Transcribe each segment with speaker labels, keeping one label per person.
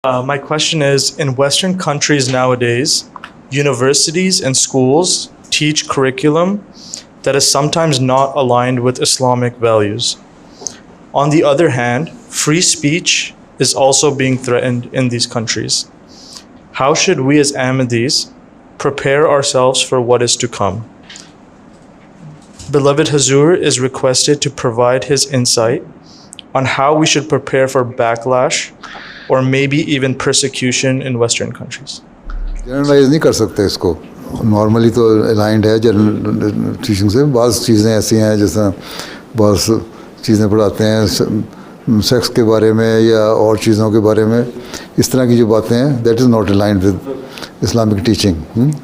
Speaker 1: My question is, in Western countries nowadays, universities and schools teach curriculum that is sometimes not aligned with Islamic values. On the other hand, free speech is also being threatened in these countries. How should we as Ahmadis prepare ourselves for what is to come? Beloved Hazur is requested to provide his insight on how we should prepare for backlash or maybe even persecution in Western countries.
Speaker 2: Generalise नहीं कर सकते इसको, normally तो aligned है general teaching से. बाज़ चीज़ें ऐसी हैं जैसे बाज़ चीज़ें पढ़ाते हैं सेक्स के बारे में या और चीज़ों के बारे में, इस तरह की जो बातें हैं that is not aligned with Islamic teaching.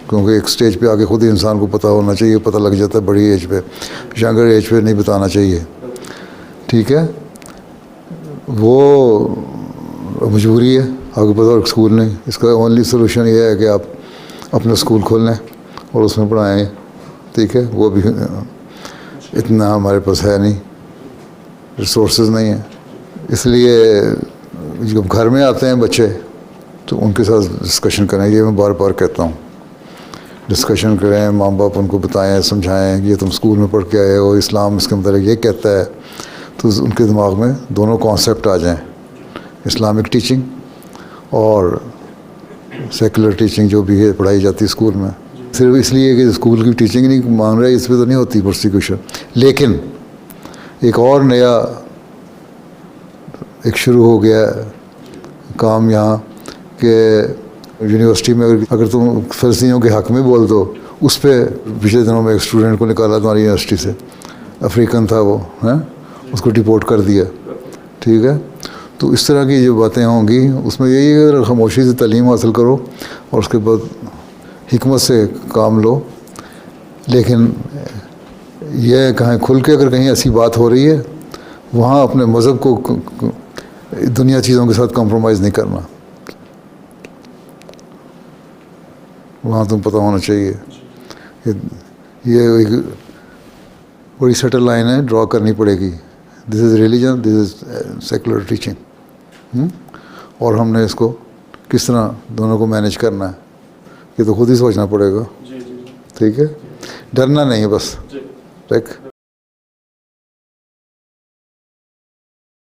Speaker 2: क्योंकि एक स्टेज पे आके खुद ही इंसान को पता होना चाहिए, पता लग जाता है बड़ी एज पे, यंगर एज पे नहीं बताना चाहिए. ठीक है, वो मजबूरी है, आगे पता और स्कूल नहीं. इसका ओनली सोल्यूशन ये है कि आप अपना स्कूल खोल लें और उसमें पढ़ाएँ. ठीक है, वो भी इतना हमारे पास है नहीं, रिसोर्सेज नहीं है. इसलिए जब घर में आते हैं बच्चे तो उनके साथ डिस्कशन करें. ये मैं बार बार कहता हूँ, डिस्कशन करें, माँ बाप उनको बताएं, समझाएं कि ये तुम स्कूल में पढ़ के आए हो, इस्लाम इसके मतलब ये कहता है, तो उनके दिमाग में दोनों कॉन्सेप्ट आ जाएं, इस्लामिक टीचिंग और सेकुलर टीचिंग जो भी है पढ़ाई जाती है स्कूल में. सिर्फ इसलिए कि स्कूल की टीचिंग नहीं मांग रहा है, इस पर तो नहीं होती प्रोसिक्यूशन. लेकिन एक और नया एक शुरू हो गया काम यहाँ कि यूनिवर्सिटी में अगर तुम फ़लस्तीनियों के हक़ में बोल दो, उस पर पिछले दिनों में एक स्टूडेंट को निकाला तुम्हारी यूनिवर्सिटी से, अफ्रीकन था वो, हैं, उसको डिपोर्ट कर दिया. ठीक है, तो इस तरह की जो बातें होंगी उसमें यही है कि खामोशी से तालीम हासिल करो और उसके बाद हिकमत से काम लो. लेकिन यह कहीं खुल के अगर कहीं ऐसी बात हो रही है, वहाँ अपने मज़हब को दुनिया चीज़ों के साथ कॉम्प्रोमाइज़ नहीं करना. वहाँ तुम पता होना चाहिए. ये एक बड़ी सटल लाइन है, ड्रॉ करनी पड़ेगी. This is religion, this is secular teaching. और हमने इसको किस तरह दोनों को मैनेज करना है ये तो खुद ही सोचना पड़ेगा. ठीक है, डरना नहीं है बस. ठीक.